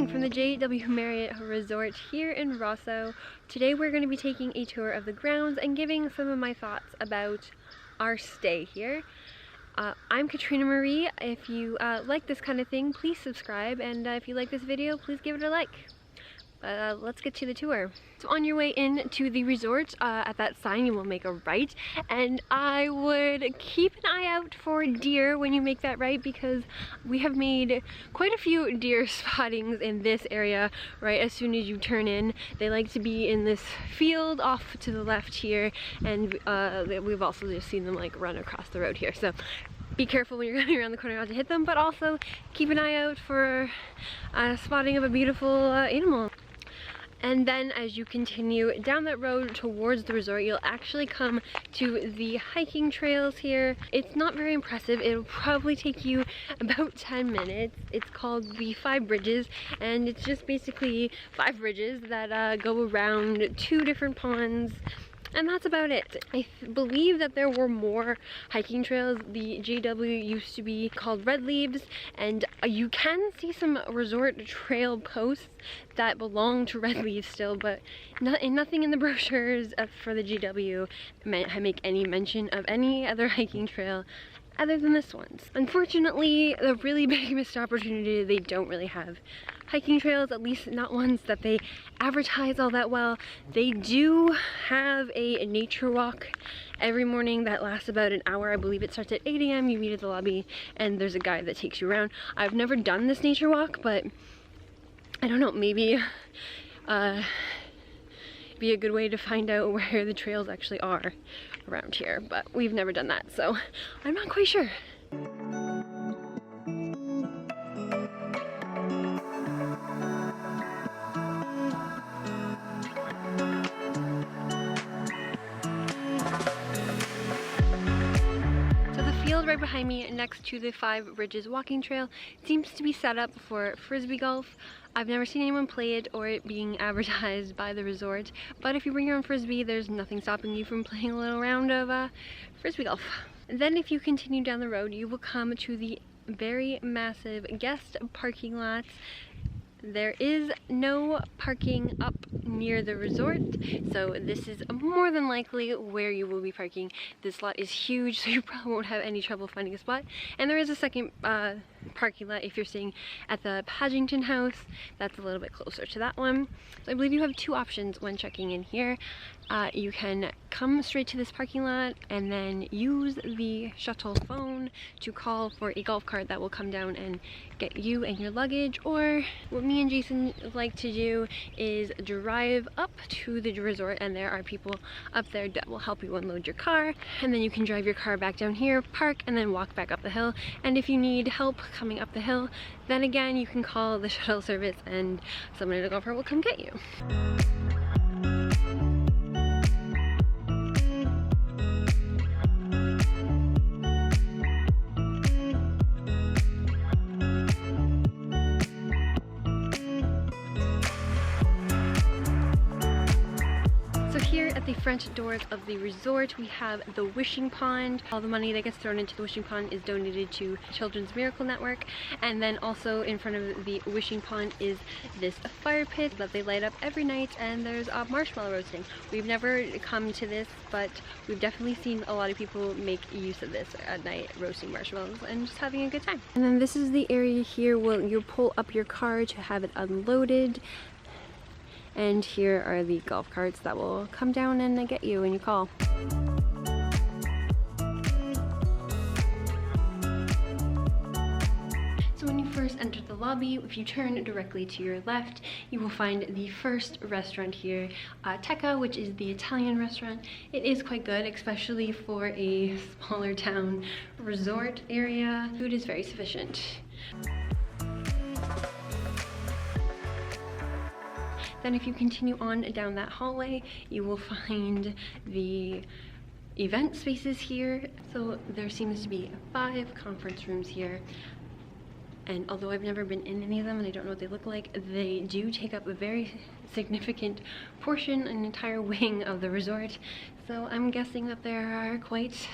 morning from the JW Marriott Resort here in Rosseau. Today we're going to be taking a tour of the grounds and giving some of my thoughts about our stay here. I'm Katrina Marie. If you like this kind of thing, please subscribe, and if you like this video, please give it a like. Let's get to the tour. So on your way into the resort, at that sign you will make a right, and I would keep an eye out for deer when you make that right, because we have made quite a few deer spottings in this area right as soon as you turn in. They like to be in this field off to the left here, and we've also just seen them like run across the road here. So be careful when you're going around the corner not to hit them, but also keep an eye out for spotting of a beautiful animal. And then as you continue down that road towards the resort, you'll actually come to the hiking trails here. It's not very impressive. It'll probably take you about 10 minutes. It's called the 5 Bridges, and it's just basically 5 bridges that go around 2 different ponds. And that's about it. I believe that there were more hiking trails. The JW used to be called Red Leaves, and you can see some resort trail posts that belong to Red Leaves still, but nothing in the brochures for the JW make any mention of any other hiking trail other than this one's. Unfortunately, the really big missed opportunity, they don't really have hiking trails, at least not ones that they advertise all that well. They do have a nature walk every morning that lasts about an hour. I believe it starts at 8 AM. You meet at the lobby and there's a guide that takes you around. I've never done this nature walk, but I don't know, maybe be a good way to find out where the trails actually are around here, but we've never done that, so I'm not quite sure. Right behind me, next to the 5 Bridges walking trail, seems to be set up for frisbee golf. I've never seen anyone play it or it being advertised by the resort, but if you bring your own frisbee, there's nothing stopping you from playing a little round of frisbee golf. And then if you continue down the road, you will come to the very massive guest parking lots. There is no parking up near the resort, so this is more than likely where you will be parking. This lot is huge, so you probably won't have any trouble finding a spot. And there is a second parking lot if you're staying at the Paddington house. That's a little bit closer to that one. So I believe you have 2 options when checking in here. You can come straight to this parking lot and then use the shuttle phone to call for a golf cart that will come down and get you and your luggage, or what me and Jason like to do is drive up to the resort, and there are people up there that will help you unload your car, and then you can drive your car back down here, park, and then walk back up the hill. And if you need help coming up the hill, then again you can call the shuttle service and someone in a golf cart will come get you. At the front doors of the resort, we have the wishing pond. All the money that gets thrown into the wishing pond is donated to Children's Miracle Network. And then also in front of the wishing pond is this fire pit that they light up every night, and there's a marshmallow roasting. We've never come to this, but we've definitely seen a lot of people make use of this at night, roasting marshmallows and just having a good time. And then this is the area here where you pull up your car to have it unloaded. And here are the golf carts that will come down and get you when you call. So when you first enter the lobby, if you turn directly to your left, you will find the first restaurant here, Teca, which is the Italian restaurant. It is quite good, especially for a smaller town resort area. Food is very sufficient. Then if you continue on down that hallway, you will find the event spaces here. So there seems to be 5 conference rooms here. And although I've never been in any of them and I don't know what they look like, they do take up a very significant portion, an entire wing of the resort. So I'm guessing that there are quite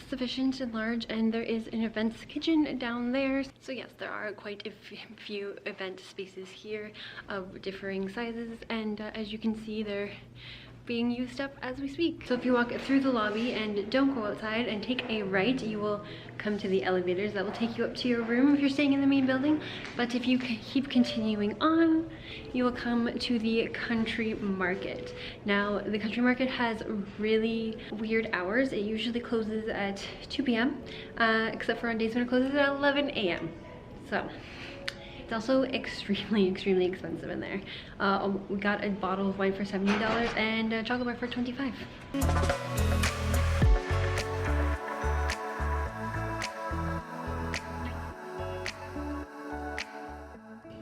sufficient and large, and there is an events kitchen down there. So yes, there are quite a few event spaces here of differing sizes, and as you can see, they're being used up as we speak. So if you walk through the lobby and don't go outside and take a right, you will come to the elevators that will take you up to your room if you're staying in the main building. But if you keep continuing on, you will come to the country market. Now, the country market has really weird hours. It usually closes at 2 p.m. Except for on days when it closes at 11 a.m. So it's also extremely expensive in there. We got a bottle of wine for $70 and a chocolate bar for $25.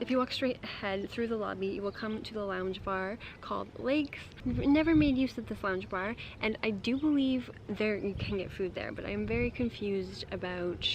If you walk straight ahead through the lobby, you will come to the lounge bar called Lakes. We've never made use of this lounge bar, and I do believe you can get food there, but I am very confused about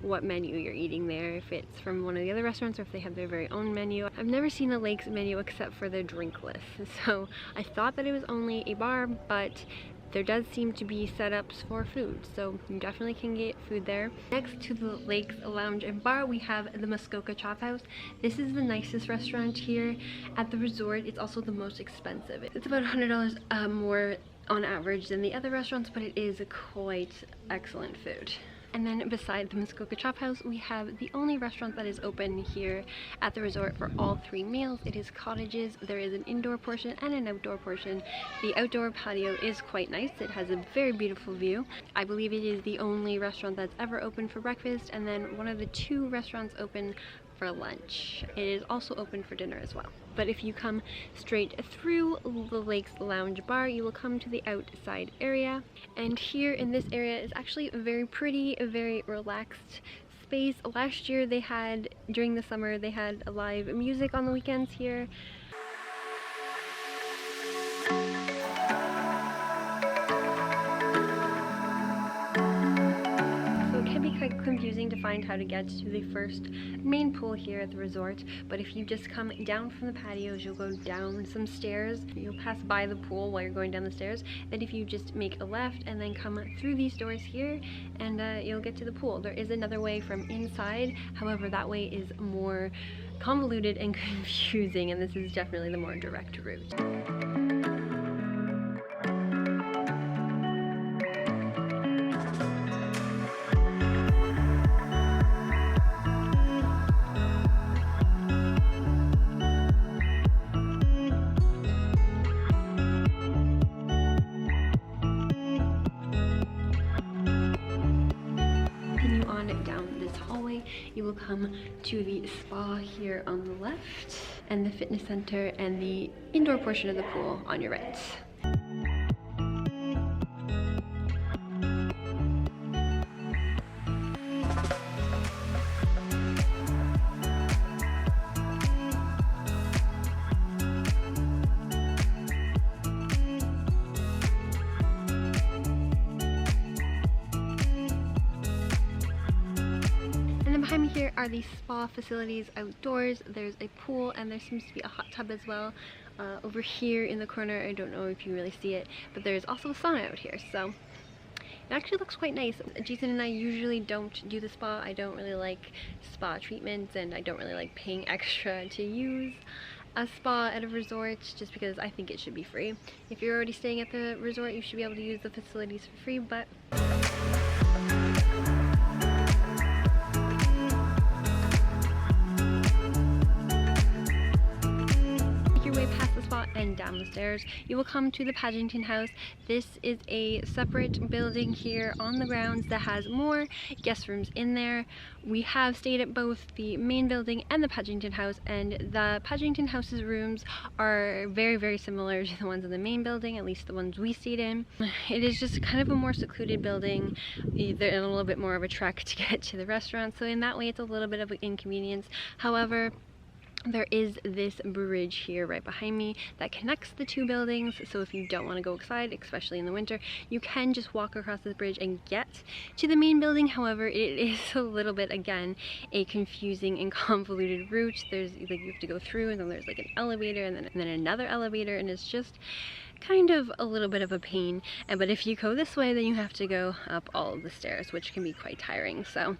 what menu you're eating there, if it's from one of the other restaurants or if they have their very own menu. I've never seen a Lakes menu except for their drink list, so I thought that it was only a bar, but there does seem to be setups for food, so you definitely can get food there. Next to the Lakes Lounge and Bar, we have the Muskoka Chop House. This is the nicest restaurant here at the resort. It's also the most expensive. It's about $100 more on average than the other restaurants, but it is quite excellent food. And then beside the Muskoka Chop House, we have the only restaurant that is open here at the resort for all 3 meals. It is Cottages. There is an indoor portion and an outdoor portion. The outdoor patio is quite nice. It has a very beautiful view. I believe it is the only restaurant that's ever open for breakfast, and then one of the 2 restaurants open for lunch. It is also open for dinner as well. But if you come straight through the Lakes Lounge Bar, you will come to the outside area. And here in this area is actually a very pretty, a very relaxed space. Last year during the summer, they had live music on the weekends here. Quite confusing to find how to get to the first main pool here at the resort, but if you just come down from the patios, you'll go down some stairs. You'll pass by the pool while you're going down the stairs. Then if you just make a left and then come through these doors here, and you'll get to the pool. There is another way from inside, however that way is more convoluted and confusing, and this is definitely the more direct route. You will come to the spa here on the left, and the fitness center and the indoor portion of the pool on your right. Behind me here are the spa facilities outdoors. There's a pool and there seems to be a hot tub as well. Over here in the corner, I don't know if you really see it, but there's also a sauna out here, so it actually looks quite nice. Jason and I usually don't do the spa. I don't really like spa treatments, and I don't really like paying extra to use a spa at a resort, just because I think it should be free. If you're already staying at the resort, you should be able to use the facilities for free, but and down the stairs, you will come to the Paddington house. This is a separate building here on the grounds that has more guest rooms in there. We have stayed at both the main building and the Paddington house, and the Paddington house's rooms are very similar to the ones in the main building, at least the ones we stayed in. It is just kind of a more secluded building. There's a little bit more of a trek to get to the restaurant, so in that way it's a little bit of an inconvenience. However, there is this bridge here right behind me that connects the 2 buildings, so if you don't want to go outside, especially in the winter, you can just walk across this bridge and get to the main building. However, it is a little bit, again, a confusing and convoluted route. There's like, you have to go through, and then there's like an elevator, and then another elevator, and it's just kind of a little bit of a pain, but if you go this way then you have to go up all of the stairs, which can be quite tiring. So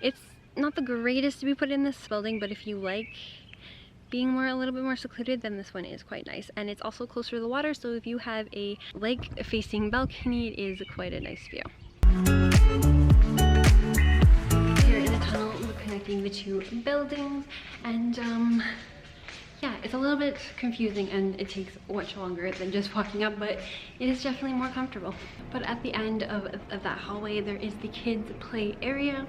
it's not the greatest to be put in this building, but if you like being a little bit more secluded, then this one is quite nice. And it's also closer to the water, so if you have a lake facing balcony, it is quite a nice view. Here in the tunnel connecting the two buildings, and yeah, it's a little bit confusing and it takes much longer than just walking up, but it is definitely more comfortable. But at the end of that hallway, there is the kids' play area.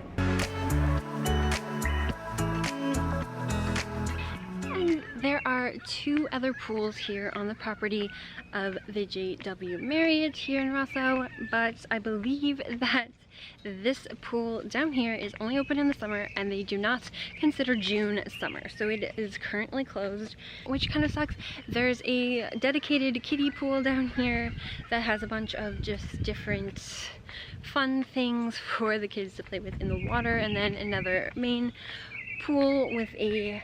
And there are two other pools here on the property of the JW Marriott here in Rosseau, but I believe that this pool down here is only open in the summer, and they do not consider June summer, so it is currently closed, which kind of sucks. There's a dedicated kiddie pool down here that has a bunch of just different fun things for the kids to play with in the water, and then another main pool with a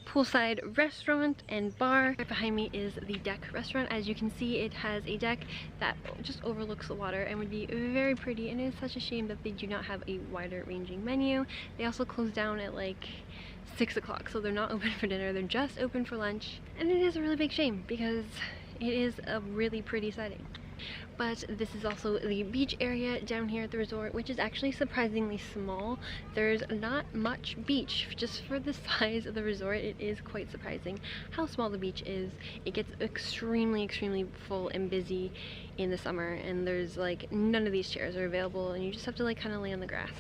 poolside restaurant and bar. Right behind me is the deck restaurant. As you can see, it has a deck that just overlooks the water and would be very pretty, and it is such a shame that they do not have a wider ranging menu. They also close down at like 6 o'clock, so they're not open for dinner, they're just open for lunch, and it is a really big shame because it is a really pretty setting. But this is also the beach area down here at the resort, which is actually surprisingly small. There's not much beach. Just for the size of the resort, it is quite surprising how small the beach is. It gets extremely full and busy in the summer, and there's like none of these chairs are available, and you just have to like kind of lay on the grass.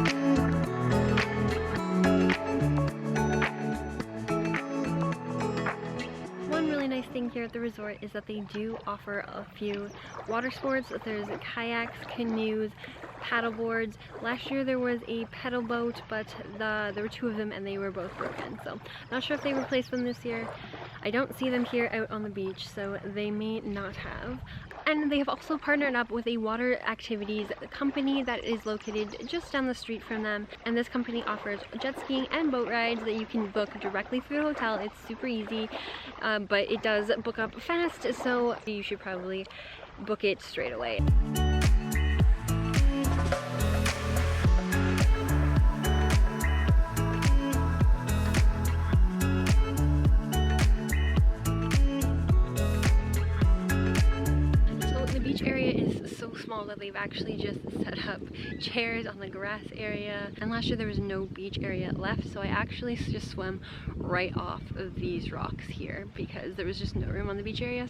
Thing here at the resort is that they do offer a few water sports. There's kayaks, canoes, paddle boards. Last year there was a pedal boat, but there were two of them and they were both broken, so not sure if they replaced them this year. I don't see them here out on the beach, so they may not have. And they have also partnered up with a water activities company that is located just down the street from them, and this company offers jet skiing and boat rides that you can book directly through the hotel. It's super easy, but it does book up fast, so you should probably book it straight away. Area is so small that they've actually just set up chairs on the grass area, and last year there was no beach area left, so I actually just swam right off of these rocks here because there was just no room on the beach area.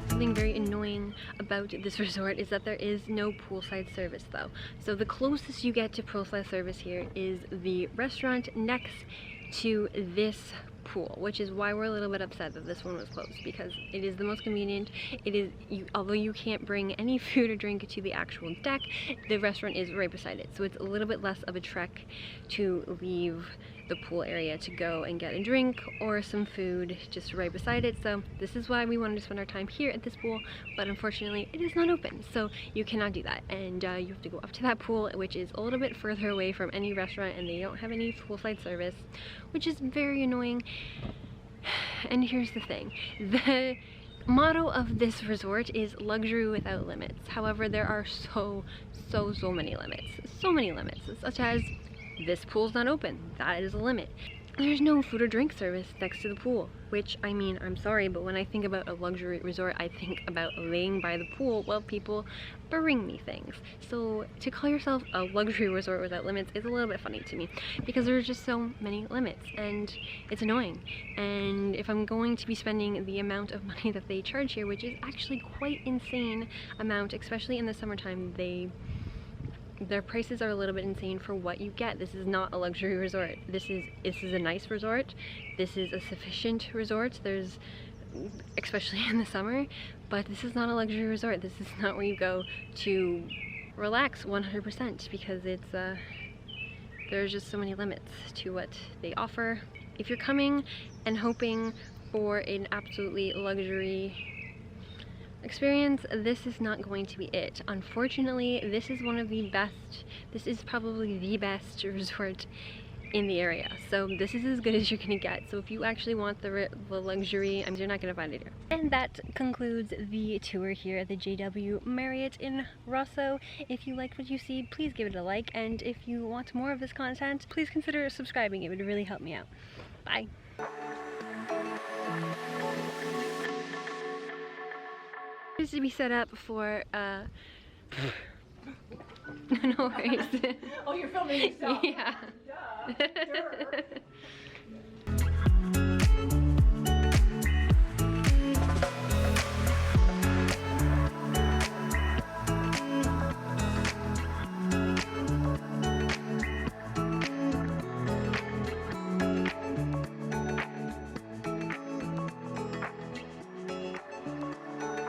Something very annoying about this resort is that there is no poolside service though. So the closest you get to poolside service here is the restaurant next to this pool, which is why we're a little bit upset that this one was closed, because it is the most convenient. It is, although you can't bring any food or drink to the actual deck, the restaurant is right beside it, so it's a little bit less of a trek to leave the pool area to go and get a drink or some food just right beside it. So this is why we wanted to spend our time here at this pool, but unfortunately it is not open, so you cannot do that, and you have to go up to that pool, which is a little bit further away from any restaurant, and they don't have any poolside service, which is very annoying. And here's the thing, the motto of this resort is luxury without limits. However, there are so many limits, such as this pool's not open. That is a limit. There's no food or drink service next to the pool, which, I mean, I'm sorry, but when I think about a luxury resort, I think about laying by the pool while people bring me things. So to call yourself a luxury resort without limits is a little bit funny to me, because there's just so many limits, and it's annoying. And if I'm going to be spending the amount of money that they charge here, which is actually quite insane amount, especially in the summertime, their prices are a little bit insane for what you get. This is not a luxury resort. This is a nice resort. This is a sufficient resort. There's, especially in the summer, but this is not a luxury resort. This is not where you go to relax 100%, because it's there's just so many limits to what they offer. If you're coming and hoping for an absolutely luxury experience, this is not going to be it. Unfortunately, this is one of the best, this is probably the best resort in the area. So this is as good as you're gonna get. So if you actually want the luxury, you're not gonna find it here. And that concludes the tour here at the JW Marriott in Rosseau. If you liked what you see, please give it a like, and if you want more of this content, please consider subscribing. It would really help me out. Bye. This is to be set up for no worries. Oh, you're filming yourself? Yeah. Duh.